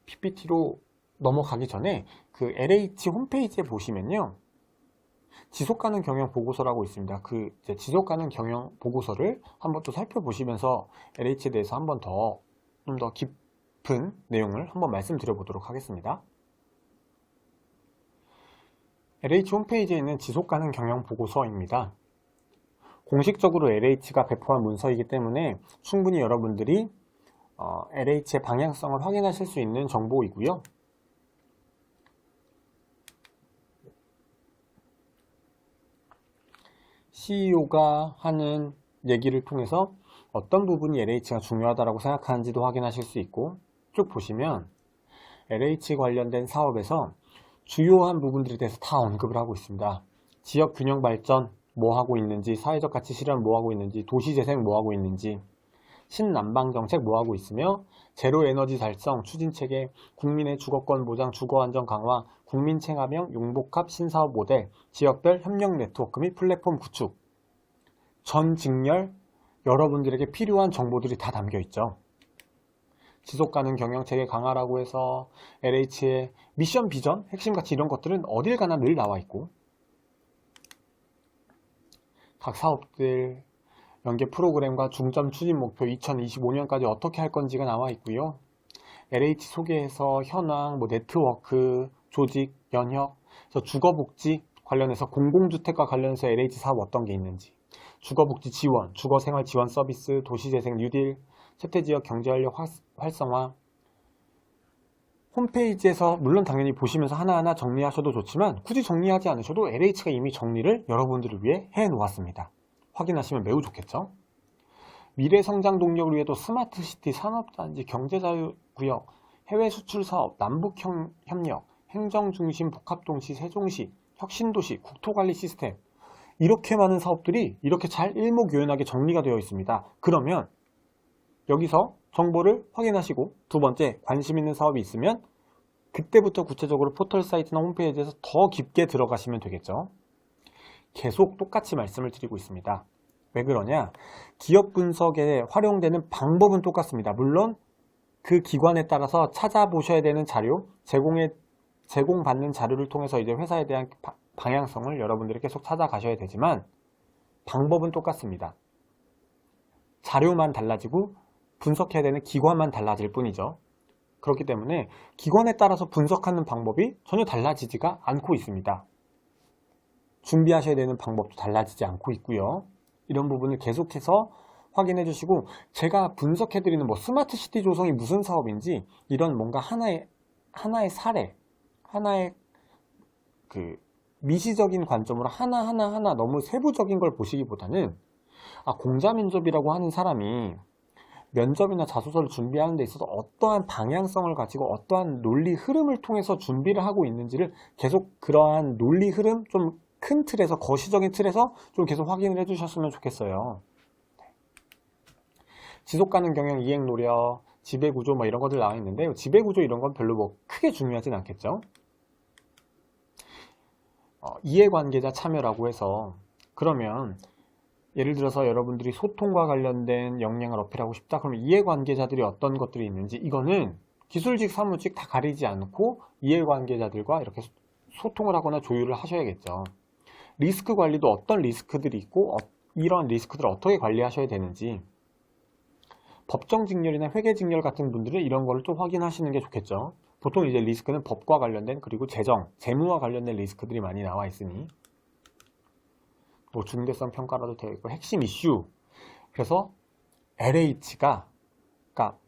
PPT로 넘어가기 전에 그 LH 홈페이지에 보시면요, 지속가능 경영 보고서라고 있습니다. 그 이제 지속가능 경영 보고서를 한번 또 살펴보시면서 LH에 대해서 한번 좀 더 깊은 내용을 한번 말씀드려 보도록 하겠습니다. LH 홈페이지에 있는 지속가능 경영 보고서입니다. 공식적으로 LH가 배포한 문서이기 때문에 충분히 여러분들이 LH의 방향성을 확인하실 수 있는 정보이고요. CEO가 하는 얘기를 통해서 어떤 부분이 LH가 중요하다고 생각하는지도 확인하실 수 있고, 쭉 보시면 LH 관련된 사업에서 주요한 부분들에 대해서 다 언급을 하고 있습니다. 지역 균형 발전 뭐 하고 있는지, 사회적 가치 실현 뭐 하고 있는지, 도시 재생 뭐 하고 있는지, 신난방 정책 뭐 하고 있으며, 제로 에너지 달성 추진 체계, 국민의 주거권 보장, 주거 안전 강화, 국민 체감형 융복합 신사업 모델, 지역별 협력 네트워크 및 플랫폼 구축, 전 직렬 여러분들에게 필요한 정보들이 다 담겨 있죠. 지속가능 경영체계 강화라고 해서 LH의 미션, 비전, 핵심 가치 이런 것들은 어딜 가나 늘 나와 있고, 각 사업들 연계 프로그램과 중점 추진 목표 2025년까지 어떻게 할 건지가 나와 있고요. LH 소개에서 현황, 네트워크, 조직, 연혁, 주거복지 관련해서 공공주택과 관련해서 LH 사업 어떤 게 있는지, 주거복지 지원, 주거생활 지원 서비스, 도시재생 뉴딜, 세태지역 경제활력 활성화, 홈페이지에서 물론 당연히 보시면서 하나하나 정리하셔도 좋지만 굳이 정리하지 않으셔도 LH가 이미 정리를 여러분들을 위해 해놓았습니다. 확인하시면 매우 좋겠죠? 미래 성장 동력을 위해 또 스마트시티, 산업단지, 경제자유구역, 해외 수출 사업, 남북협력, 행정중심, 복합동시, 세종시, 혁신도시, 국토관리 시스템, 이렇게 많은 사업들이 이렇게 잘 일목요연하게 정리가 되어 있습니다. 그러면 여기서 정보를 확인하시고, 두 번째 관심 있는 사업이 있으면 그때부터 구체적으로 포털 사이트나 홈페이지에서 더 깊게 들어가시면 되겠죠. 계속 똑같이 말씀을 드리고 있습니다. 왜 그러냐? 기업 분석에 활용되는 방법은 똑같습니다. 물론 그 기관에 따라서 찾아보셔야 되는 자료, 제공받는 자료를 통해서 이제 회사에 대한 방향성을 여러분들이 계속 찾아가셔야 되지만 방법은 똑같습니다. 자료만 달라지고 분석해야 되는 기관만 달라질 뿐이죠. 그렇기 때문에 기관에 따라서 분석하는 방법이 전혀 달라지지가 않고 있습니다. 준비하셔야 되는 방법도 달라지지 않고 있고요. 이런 부분을 계속해서 확인해 주시고, 제가 분석해 드리는 스마트 시티 조성이 무슨 사업인지 이런 뭔가 하나의 사례, 하나의 미시적인 관점으로 하나하나 너무 세부적인 걸 보시기보다는, 공자 면접이라고 하는 사람이 면접이나 자소서를 준비하는 데 있어서 어떠한 방향성을 가지고 어떠한 논리 흐름을 통해서 준비를 하고 있는지를 계속 그러한 논리 흐름, 좀 큰 틀에서, 거시적인 틀에서 좀 계속 확인을 해 주셨으면 좋겠어요. 지속가능 경영, 이행 노력, 지배구조 이런 것들 나와 있는데, 지배구조 이런 건 별로 크게 중요하진 않겠죠. 이해관계자 참여라고 해서, 그러면 예를 들어서 여러분들이 소통과 관련된 역량을 어필하고 싶다. 그러면 이해관계자들이 어떤 것들이 있는지, 이거는 기술직, 사무직 다 가리지 않고 이해관계자들과 이렇게 소통을 하거나 조율을 하셔야겠죠. 리스크 관리도 어떤 리스크들이 있고 이런 리스크들을 어떻게 관리하셔야 되는지, 법정직렬이나 회계직렬 같은 분들은 이런 거를 좀 확인하시는 게 좋겠죠. 보통 이제 리스크는 법과 관련된, 그리고 재무와 관련된 리스크들이 많이 나와 있으니, 중대성 평가라도 되어 있고, 핵심 이슈. 그래서 LH가, 그러니까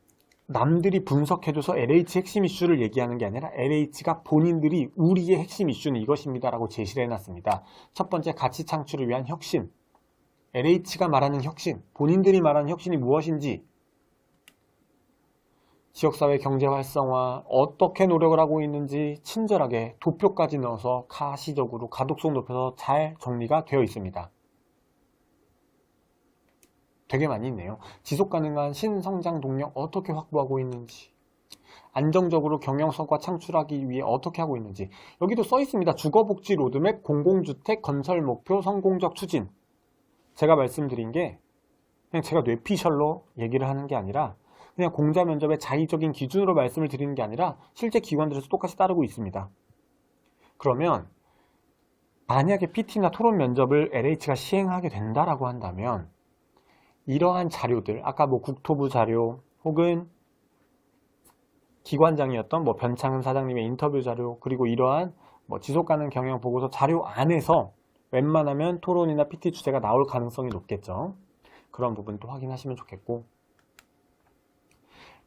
남들이 분석해줘서 LH 핵심 이슈를 얘기하는 게 아니라 LH가 본인들이 우리의 핵심 이슈는 이것입니다 라고 제시를 해놨습니다. 첫 번째, 가치 창출을 위한 혁신. LH가 말하는 혁신, 본인들이 말하는 혁신이 무엇인지, 지역사회 경제 활성화, 어떻게 노력을 하고 있는지 친절하게 도표까지 넣어서 가시적으로 가독성 높여서 잘 정리가 되어 있습니다. 되게 많이 있네요. 지속가능한 신성장 동력 어떻게 확보하고 있는지, 안정적으로 경영성과 창출하기 위해 어떻게 하고 있는지, 여기도 써 있습니다. 주거복지 로드맵, 공공주택 건설 목표, 성공적 추진. 제가 말씀드린 게 그냥 제가 뇌피셜로 얘기를 하는 게 아니라, 그냥 공자 면접의 자의적인 기준으로 말씀을 드리는 게 아니라 실제 기관들에서 똑같이 따르고 있습니다. 그러면 만약에 PT나 토론 면접을 LH가 시행하게 된다라고 한다면, 이러한 자료들, 아까 국토부 자료 혹은 기관장이었던 변창흠 사장님의 인터뷰 자료, 그리고 이러한 지속가능 경영 보고서 자료 안에서 웬만하면 토론이나 PT 주제가 나올 가능성이 높겠죠. 그런 부분도 확인하시면 좋겠고,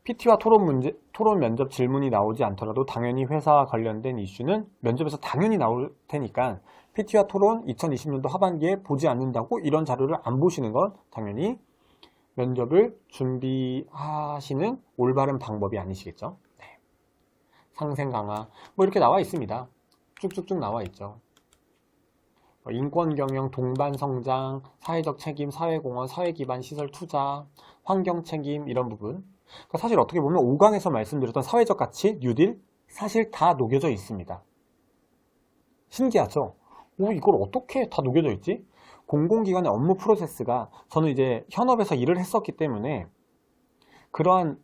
PT와 토론 면접 질문이 나오지 않더라도 당연히 회사와 관련된 이슈는 면접에서 당연히 나올 테니까 PT와 토론 2020년도 하반기에 보지 않는다고 이런 자료를 안 보시는 건 당연히 면접을 준비하시는 올바른 방법이 아니시겠죠. 네. 상생 강화 이렇게 나와 있습니다. 쭉쭉쭉 나와 있죠. 인권 경영, 동반 성장, 사회적 책임, 사회공헌, 사회기반 시설 투자, 환경 책임, 이런 부분. 그러니까 사실 어떻게 보면 5강에서 말씀드렸던 사회적 가치, 뉴딜, 사실 다 녹여져 있습니다. 신기하죠? 이걸 어떻게 다 녹여져 있지? 공공기관의 업무 프로세스가, 저는 이제 현업에서 일을 했었기 때문에 그러한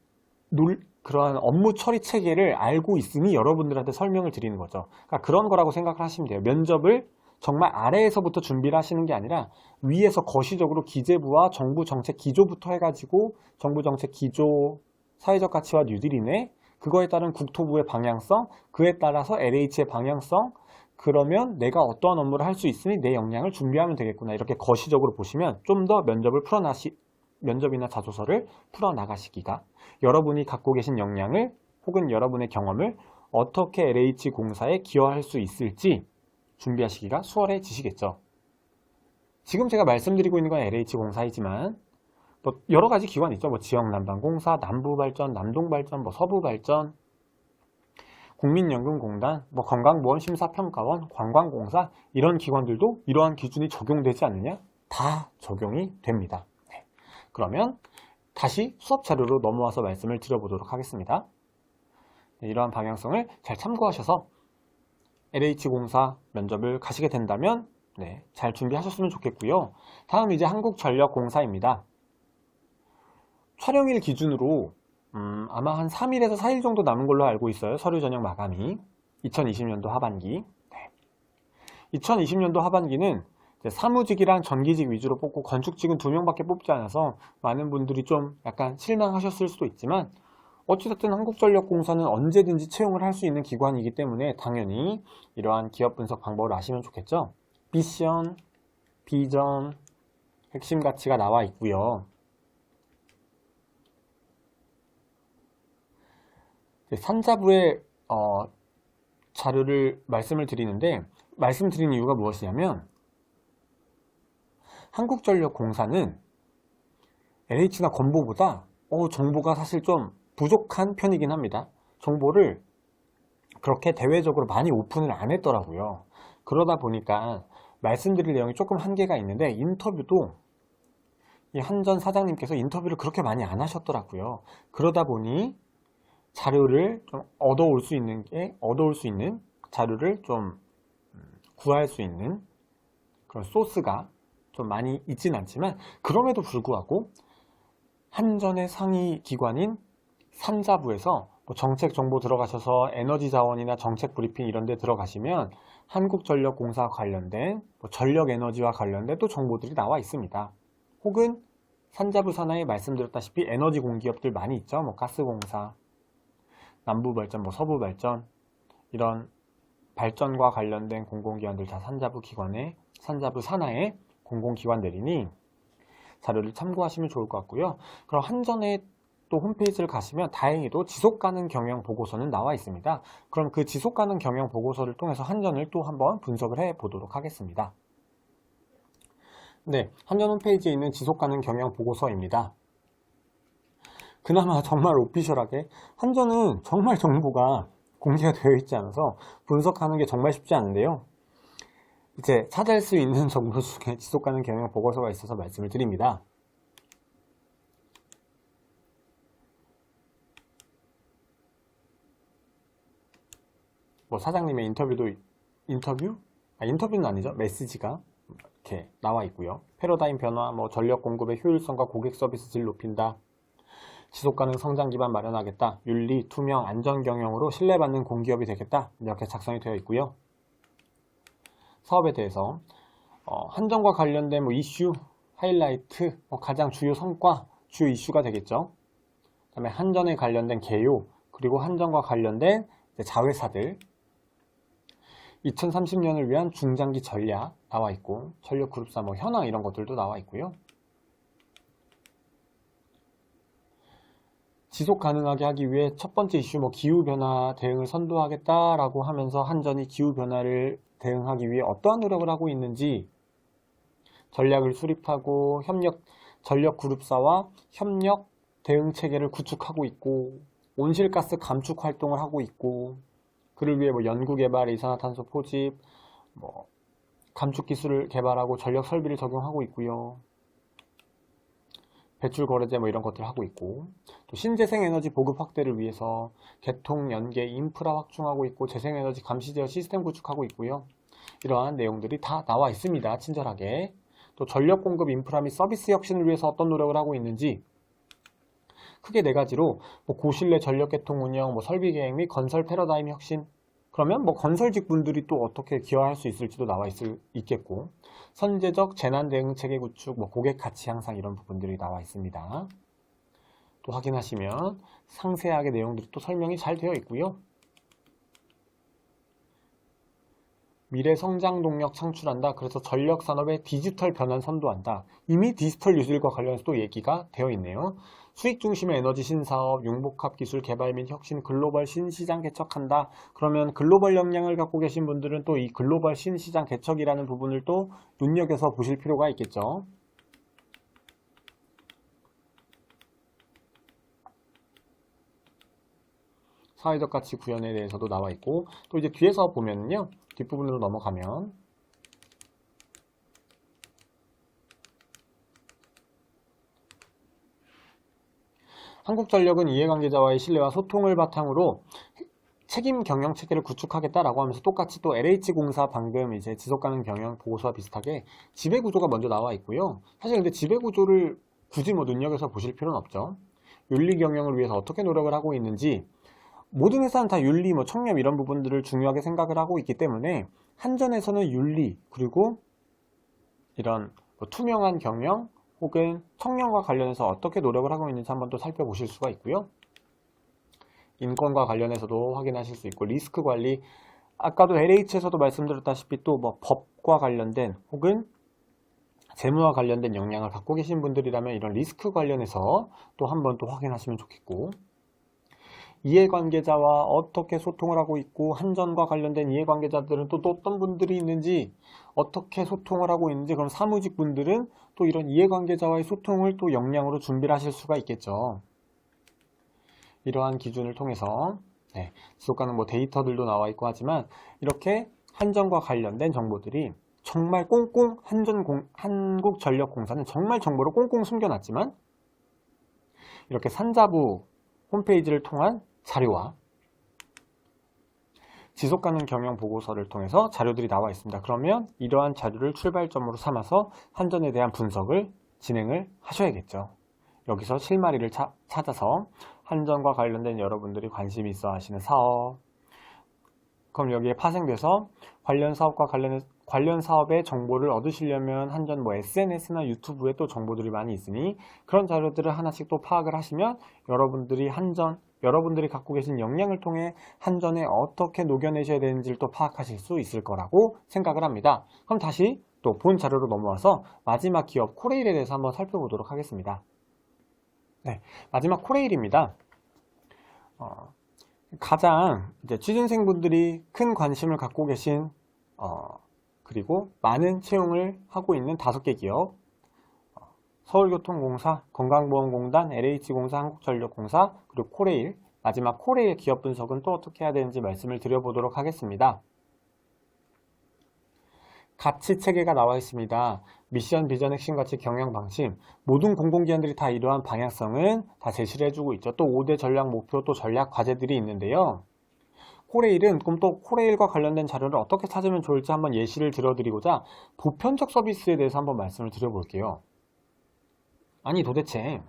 업무 처리 체계를 알고 있으니 여러분들한테 설명을 드리는 거죠. 그러니까 그런 거라고 생각을 하시면 돼요. 면접을 정말 아래에서부터 준비를 하시는 게 아니라 위에서 거시적으로 기재부와 정부 정책 기조부터 해가지고 정부 정책 기조, 사회적 가치와 뉴딜이네, 그거에 따른 국토부의 방향성, 그에 따라서 LH의 방향성, 그러면 내가 어떠한 업무를 할 수 있으니 내 역량을 준비하면 되겠구나. 이렇게 거시적으로 보시면 좀 더 면접이나 자소서를 풀어나가시기가, 여러분이 갖고 계신 역량을 혹은 여러분의 경험을 어떻게 LH공사에 기여할 수 있을지 준비하시기가 수월해지시겠죠. 지금 제가 말씀드리고 있는 건 LH공사이지만 뭐 여러 가지 기관이 있죠. 뭐 지역난방공사, 남부발전, 남동발전, 뭐 서부발전, 국민연금공단, 뭐 건강보험심사평가원, 관광공사, 이런 기관들도 이러한 기준이 적용되지 않느냐? 다 적용이 됩니다. 네. 그러면 다시 수업 자료로 넘어와서 말씀을 드려보도록 하겠습니다. 네, 이러한 방향성을 잘 참고하셔서 LH공사 면접을 가시게 된다면 네, 잘 준비하셨으면 좋겠고요. 다음 이제 한국전력공사입니다. 촬영일 기준으로 아마 한 3일에서 4일 정도 남은 걸로 알고 있어요. 서류 전형 마감이 2020년도 하반기. 네. 2020년도 하반기는 사무직이랑 전기직 위주로 뽑고 건축직은 2명밖에 뽑지 않아서 많은 분들이 좀 약간 실망하셨을 수도 있지만, 어찌됐든 한국전력공사는 언제든지 채용을 할 수 있는 기관이기 때문에 당연히 이러한 기업 분석 방법을 아시면 좋겠죠. 미션, 비전, 핵심 가치가 나와 있고요. 산자부의 자료를 말씀을 드리는데, 말씀드린 이유가 무엇이냐면 한국전력공사는 LH나 건보보다 정보가 사실 좀 부족한 편이긴 합니다. 정보를 그렇게 대외적으로 많이 오픈을 안 했더라고요. 그러다 보니까 말씀드릴 내용이 조금 한계가 있는데, 인터뷰도 이 한전 사장님께서 인터뷰를 그렇게 많이 안 하셨더라고요. 그러다 보니 자료를 좀 얻어올 수 있는 자료를 좀 구할 수 있는 그런 소스가 좀 많이 있진 않지만, 그럼에도 불구하고 한전의 상위 기관인 산자부에서 뭐 정책 정보 들어가셔서 에너지 자원이나 정책 브리핑 이런 데 들어가시면 한국전력공사 관련된 뭐 전력 에너지와 관련된 또 정보들이 나와 있습니다. 혹은 산자부 산하에 말씀드렸다시피 에너지 공기업들 많이 있죠. 뭐 가스공사, 남부발전, 뭐 서부발전, 이런 발전과 관련된 공공기관들 다 산자부 산하의 공공기관들이니 자료를 참고하시면 좋을 것 같고요. 그럼 한전의 또 홈페이지를 가시면 다행히도 지속가능 경영 보고서는 나와 있습니다. 그럼 그 지속가능 경영 보고서를 통해서 한전을 또 한번 분석을 해 보도록 하겠습니다. 네, 한전 홈페이지에 있는 지속가능 경영 보고서입니다. 그나마 정말 오피셜하게, 한전은 정말 정보가 공개가 되어 있지 않아서 분석하는 게 정말 쉽지 않은데요. 이제 찾을 수 있는 정보 중에 지속가능 경영 보고서가 있어서 말씀을 드립니다. 뭐 사장님의 인터뷰는 아니죠. 메시지가 이렇게 나와 있고요. 패러다임 변화, 뭐 전력 공급의 효율성과 고객 서비스 질 높인다, 지속가능 성장 기반 마련하겠다, 윤리, 투명, 안전 경영으로 신뢰받는 공기업이 되겠다, 이렇게 작성이 되어 있고요. 사업에 대해서 한전과 관련된 뭐 이슈, 하이라이트, 가장 주요 성과, 주요 이슈가 되겠죠. 그 다음에 한전에 관련된 개요, 그리고 한전과 관련된 자회사들, 2030년을 위한 중장기 전략 나와 있고, 전력그룹사 뭐 현황 이런 것들도 나와 있고요. 지속 가능하게 하기 위해 첫 번째 이슈 뭐 기후변화 대응을 선도하겠다라고 하면서 한전이 기후변화를 대응하기 위해 어떠한 노력을 하고 있는지 전략을 수립하고 전력그룹사와 협력 대응 체계를 구축하고 있고, 온실가스 감축 활동을 하고 있고, 그를 위해 뭐 연구개발, 이산화탄소 포집, 뭐 감축 기술을 개발하고 전력 설비를 적용하고 있고요. 배출 거래제 뭐 이런 것들 하고 있고, 또 신재생에너지 보급 확대를 위해서 개통, 연계, 인프라 확충하고 있고, 재생에너지 감시 제어 시스템 구축하고 있고요. 이러한 내용들이 다 나와 있습니다. 친절하게. 또 전력 공급 인프라 및 서비스 혁신을 위해서 어떤 노력을 하고 있는지 크게 4가지로 뭐 고신뢰 전력 개통 운영, 뭐 설비 계획 및 건설 패러다임 혁신, 그러면 뭐 건설직 분들이 또 어떻게 기여할 수 있을지도 있겠고, 선제적 재난 대응 체계 구축, 뭐 고객 가치 향상 이런 부분들이 나와 있습니다. 또 확인하시면 상세하게 내용들이 또 설명이 잘 되어 있고요. 미래 성장 동력 창출한다. 그래서 전력 산업의 디지털 변환 선도한다. 이미 디지털 뉴딜과 관련해서 또 얘기가 되어 있네요. 수익 중심의 에너지 신사업, 융복합 기술 개발 및 혁신, 글로벌 신시장 개척한다. 그러면 글로벌 역량을 갖고 계신 분들은 또 이 글로벌 신시장 개척이라는 부분을 또 눈여겨서 보실 필요가 있겠죠. 사회적 가치 구현에 대해서도 나와 있고, 또 이제 뒤에서 보면요, 뒷부분으로 넘어가면 한국전력은 이해관계자와의 신뢰와 소통을 바탕으로 책임 경영 체계를 구축하겠다라고 하면서 똑같이 또 LH공사 방금 이제 지속가능 경영 보고서와 비슷하게 지배구조가 먼저 나와 있고요. 사실 근데 지배구조를 굳이 뭐 눈여겨서 보실 필요는 없죠. 윤리 경영을 위해서 어떻게 노력을 하고 있는지, 모든 회사는 다 윤리, 뭐 청렴 이런 부분들을 중요하게 생각을 하고 있기 때문에 한전에서는 윤리, 그리고 이런 뭐 투명한 경영 혹은 청렴과 관련해서 어떻게 노력을 하고 있는지 한번 또 살펴보실 수가 있고요. 인권과 관련해서도 확인하실 수 있고, 리스크 관리, 아까도 LH에서도 말씀드렸다시피 또 뭐 법과 관련된 혹은 재무와 관련된 역량을 갖고 계신 분들이라면 이런 리스크 관련해서 또 한번 또 확인하시면 좋겠고, 이해관계자와 어떻게 소통을 하고 있고 한전과 관련된 이해관계자들은 또 어떤 분들이 있는지, 어떻게 소통을 하고 있는지, 그럼 사무직 분들은 또 이런 이해관계자와의 소통을 또 역량으로 준비를 하실 수가 있겠죠. 이러한 기준을 통해서 지속가능 뭐 데이터들도 나와 있고 하지만, 이렇게 한전과 관련된 정보들이 정말 꽁꽁 한국전력공사는 정말 정보를 꽁꽁 숨겨놨지만, 이렇게 산자부 홈페이지를 통한 자료와 지속가능 경영 보고서를 통해서 자료들이 나와 있습니다. 그러면 이러한 자료를 출발점으로 삼아서 한전에 대한 분석을 진행을 하셔야겠죠. 여기서 실마리를 찾아서 한전과 관련된 여러분들이 관심이 있어 하시는 사업, 그럼 여기에 파생돼서 관련 사업의 정보를 얻으시려면 한전 뭐 SNS나 유튜브에 또 정보들이 많이 있으니 그런 자료들을 하나씩 또 파악을 하시면 여러분들이 갖고 계신 역량을 통해 한전에 어떻게 녹여내셔야 되는지를 또 파악하실 수 있을 거라고 생각을 합니다. 그럼 다시 또 본 자료로 넘어와서 마지막 기업 코레일에 대해서 한번 살펴보도록 하겠습니다. 마지막 코레일입니다. 가장 이제 취준생분들이 큰 관심을 갖고 계신 그리고 많은 채용을 하고 있는 5개 기업, 서울교통공사, 건강보험공단, LH공사, 한국전력공사, 그리고 코레일, 마지막 코레일 기업 분석은 또 어떻게 해야 되는지 말씀을 드려보도록 하겠습니다. 가치 체계가 나와 있습니다. 미션, 비전, 핵심 가치, 경영 방침, 모든 공공기관들이 다 이러한 방향성은 다 제시를 해주고 있죠. 또 5대 전략 목표, 또 전략 과제들이 있는데요. 코레일은 그럼 또 코레일과 관련된 자료를 어떻게 찾으면 좋을지 한번 예시를 들어드리고자 보편적 서비스에 대해서 한번 말씀을 드려볼게요. 아니 도대체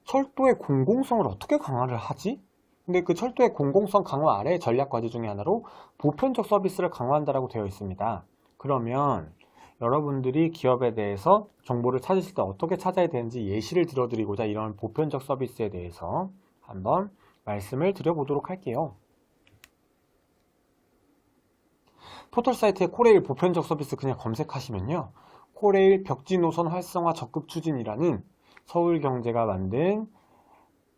철도의 공공성을 어떻게 강화를 하지? 근데 그 철도의 공공성 강화 아래 전략 과제 중에 하나로 보편적 서비스를 강화한다라고 되어 있습니다. 그러면 여러분들이 기업에 대해서 정보를 찾으실 때 어떻게 찾아야 되는지 예시를 들어드리고자 이런 보편적 서비스에 대해서 한번 말씀을 드려보도록 할게요. 포털 사이트에 코레일 보편적 서비스 그냥 검색하시면요, 코레일 벽지 노선 활성화 적극 추진이라는 서울경제가 만든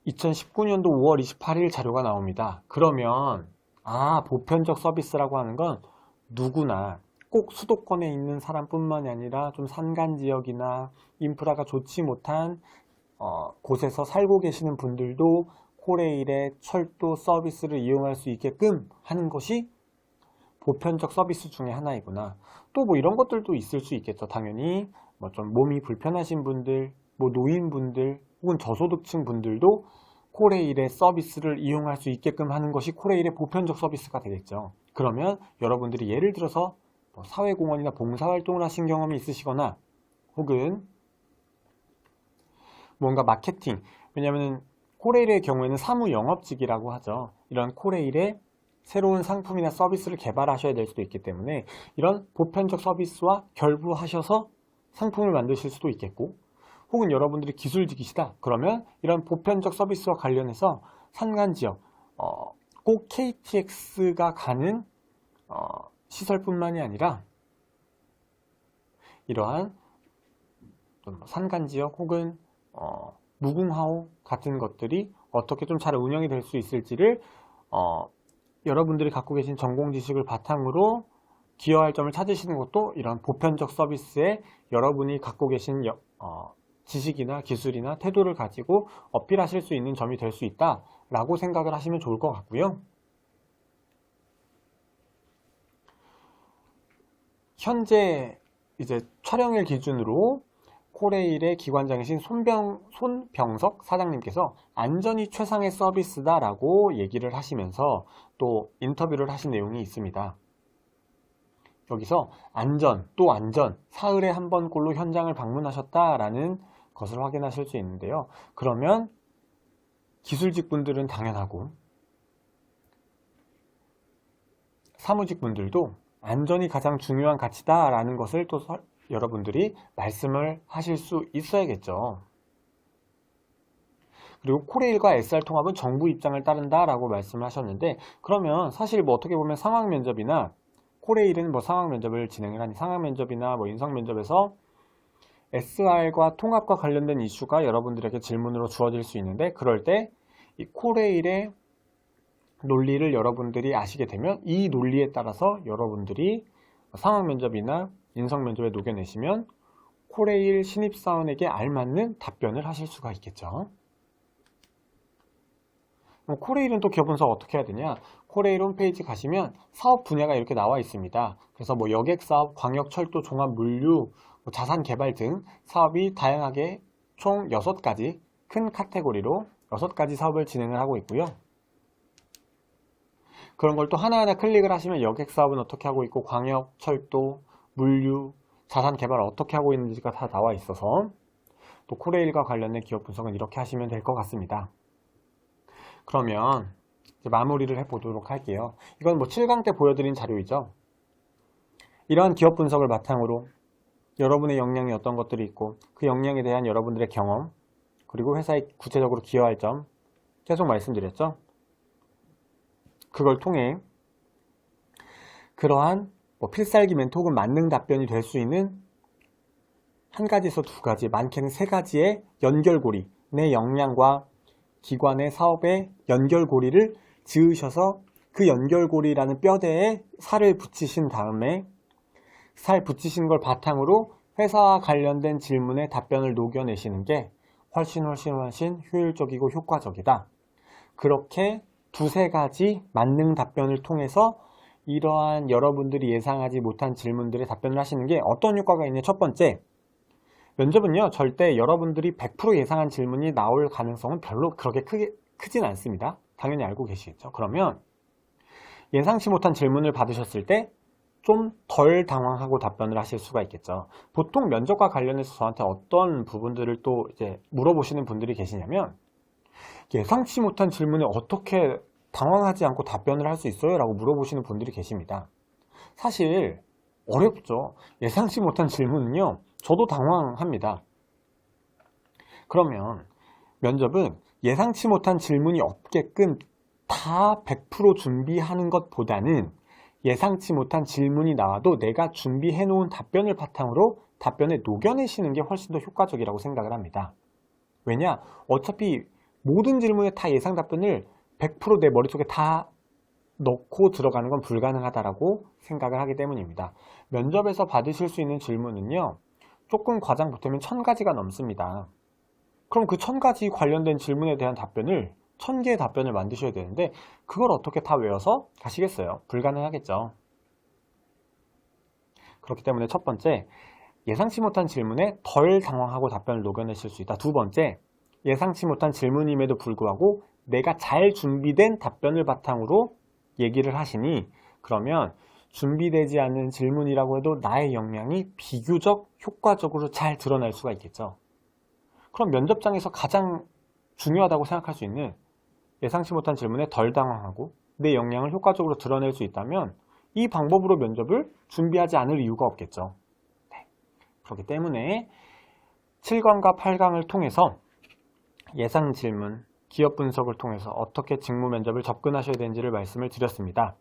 2019년도 5월 28일 자료가 나옵니다. 그러면 보편적 서비스라고 하는 건 누구나 꼭 수도권에 있는 사람뿐만이 아니라 좀 산간지역이나 인프라가 좋지 못한 곳에서 살고 계시는 분들도 코레일의 철도 서비스를 이용할 수 있게끔 하는 것이 보편적 서비스 중에 하나이구나. 또 뭐 이런 것들도 있을 수 있겠죠. 당연히 뭐 좀 몸이 불편하신 분들, 뭐 노인분들 혹은 저소득층 분들도 코레일의 서비스를 이용할 수 있게끔 하는 것이 코레일의 보편적 서비스가 되겠죠. 그러면 여러분들이 예를 들어서 뭐 사회공헌이나 봉사활동을 하신 경험이 있으시거나 혹은 뭔가 마케팅, 왜냐하면 코레일의 경우에는 사무영업직이라고 하죠. 이런 코레일의 새로운 상품이나 서비스를 개발하셔야 될 수도 있기 때문에 이런 보편적 서비스와 결부하셔서 상품을 만드실 수도 있겠고, 혹은 여러분들이 기술직이시다 그러면 이런 보편적 서비스와 관련해서 산간지역, 꼭 KTX가 가는 시설뿐만이 아니라 이러한 산간지역 혹은 무궁화호 같은 것들이 어떻게 좀 잘 운영이 될 수 있을지를 여러분들이 갖고 계신 전공 지식을 바탕으로 기여할 점을 찾으시는 것도 이런 보편적 서비스에 여러분이 갖고 계신 지식이나 기술이나 태도를 가지고 어필하실 수 있는 점이 될 수 있다 라고 생각을 하시면 좋을 것 같고요. 현재 이제 촬영일 기준으로 코레일의 기관장이신 손병석 사장님께서 안전이 최상의 서비스다 라고 얘기를 하시면서 또 인터뷰를 하신 내용이 있습니다. 여기서 안전, 또 안전, 사흘에 한 번꼴로 현장을 방문하셨다라는 것을 확인하실 수 있는데요. 그러면 기술직 분들은 당연하고 사무직 분들도 안전이 가장 중요한 가치다라는 것을 또 여러분들이 말씀을 하실 수 있어야겠죠. 그리고 코레일과 SR통합은 정부 입장을 따른다라고 말씀을 하셨는데, 그러면 사실 뭐 어떻게 보면 상황면접이나 코레일은 뭐 상황면접을 진행을 하니 상황면접이나 뭐 인성면접에서 SR과 통합과 관련된 이슈가 여러분들에게 질문으로 주어질 수 있는데, 그럴 때 이 코레일의 논리를 여러분들이 아시게 되면 이 논리에 따라서 여러분들이 상황면접이나 인성면접에 녹여내시면 코레일 신입사원에게 알맞는 답변을 하실 수가 있겠죠. 그럼 코레일은 또 기업분석 어떻게 해야 되냐? 코레일 홈페이지 가시면 사업 분야가 이렇게 나와 있습니다. 그래서 뭐 여객사업, 광역철도, 종합물류, 자산개발 등 사업이 다양하게 총 6가지 큰 카테고리로 6가지 사업을 진행을 하고 있고요. 그런 걸 또 하나하나 클릭을 하시면 여객사업은 어떻게 하고 있고 광역철도, 물류, 자산개발 어떻게 하고 있는지가 다 나와 있어서 또 코레일과 관련된 기업 분석은 이렇게 하시면 될 것 같습니다. 그러면 이제 마무리를 해보도록 할게요. 이건 뭐 7강 때 보여드린 자료이죠. 이러한 기업 분석을 바탕으로 여러분의 역량이 어떤 것들이 있고 그 역량에 대한 여러분들의 경험, 그리고 회사에 구체적으로 기여할 점 계속 말씀드렸죠. 그걸 통해 그러한 뭐 필살기 멘트 혹은 만능 답변이 될 수 있는 한 가지에서 2가지, 많게는 3가지의 연결고리, 내 역량과 기관의 사업의 연결고리를 지으셔서 그 연결고리라는 뼈대에 살을 붙이신 다음에 살 붙이신 걸 바탕으로 회사와 관련된 질문에 답변을 녹여내시는 게 훨씬 효율적이고 효과적이다. 그렇게 2-3가지 만능 답변을 통해서 이러한 여러분들이 예상하지 못한 질문들에 답변을 하시는 게 어떤 효과가 있냐? 첫 번째, 면접은요 절대 여러분들이 100% 예상한 질문이 나올 가능성은 별로 그렇게 크진 않습니다. 당연히 알고 계시겠죠. 그러면 예상치 못한 질문을 받으셨을 때 좀 덜 당황하고 답변을 하실 수가 있겠죠. 보통 면접과 관련해서 저한테 어떤 부분들을 또 이제 물어보시는 분들이 계시냐면, 예상치 못한 질문에 어떻게 당황하지 않고 답변을 할 수 있어요? 라고 물어보시는 분들이 계십니다. 사실 어렵죠. 예상치 못한 질문은요 저도 당황합니다. 그러면 면접은 예상치 못한 질문이 없게끔 다 100% 준비하는 것보다는 예상치 못한 질문이 나와도 내가 준비해 놓은 답변을 바탕으로 답변에 녹여내시는 게 훨씬 더 효과적이라고 생각을 합니다. 왜냐? 어차피 모든 질문에 다 예상 답변을 100% 내 머릿속에 다 넣고 들어가는 건 불가능하다라고 생각을 하기 때문입니다. 면접에서 받으실 수 있는 질문은요 조금 과장 보태면 1000가지가 넘습니다. 그럼 그 1000가지 관련된 질문에 대한 답변을 1000개의 답변을 만드셔야 되는데 그걸 어떻게 다 외워서 가시겠어요? 불가능하겠죠. 그렇기 때문에 첫 번째, 예상치 못한 질문에 덜 당황하고 답변을 녹여내실 수 있다. 2번째, 예상치 못한 질문임에도 불구하고 내가 잘 준비된 답변을 바탕으로 얘기를 하시니, 그러면 준비되지 않은 질문이라고 해도 나의 역량이 비교적 효과적으로 잘 드러날 수가 있겠죠. 그럼 면접장에서 가장 중요하다고 생각할 수 있는 예상치 못한 질문에 덜 당황하고 내 역량을 효과적으로 드러낼 수 있다면 이 방법으로 면접을 준비하지 않을 이유가 없겠죠. 네. 그렇기 때문에 7강과 8강을 통해서 예상 질문, 기업 분석을 통해서 어떻게 직무 면접을 접근하셔야 되는지를 말씀을 드렸습니다.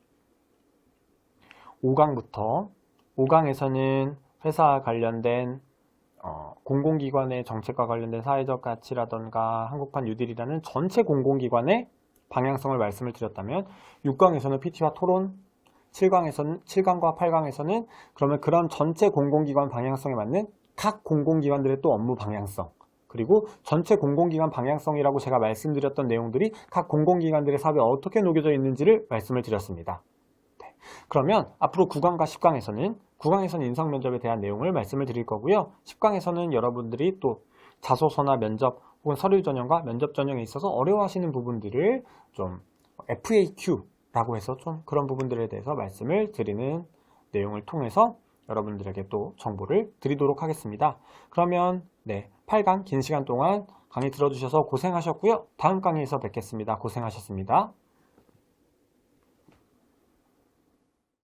5강에서는 회사 관련된 공공기관의 정책과 관련된 사회적 가치라던가 한국판 뉴딜이라는 전체 공공기관의 방향성을 말씀을 드렸다면 6강에서는 PT와 토론, 7강과 8강에서는 그러면 그런 전체 공공기관 방향성에 맞는 각 공공기관들의 또 업무 방향성, 그리고 전체 공공기관 방향성이라고 제가 말씀드렸던 내용들이 각 공공기관들의 사업에 어떻게 녹여져 있는지를 말씀을 드렸습니다. 네. 그러면 앞으로 9강과 10강에서는 인성면접에 대한 내용을 말씀을 드릴 거고요. 10강에서는 여러분들이 또 자소서나 면접 혹은 서류 전형과 면접 전형에 있어서 어려워하시는 부분들을 좀 FAQ라고 해서 좀 그런 부분들에 대해서 말씀을 드리는 내용을 통해서 여러분들에게 또 정보를 드리도록 하겠습니다. 그러면 8강 긴 시간 동안 강의 들어주셔서 고생하셨고요. 다음 강의에서 뵙겠습니다. 고생하셨습니다.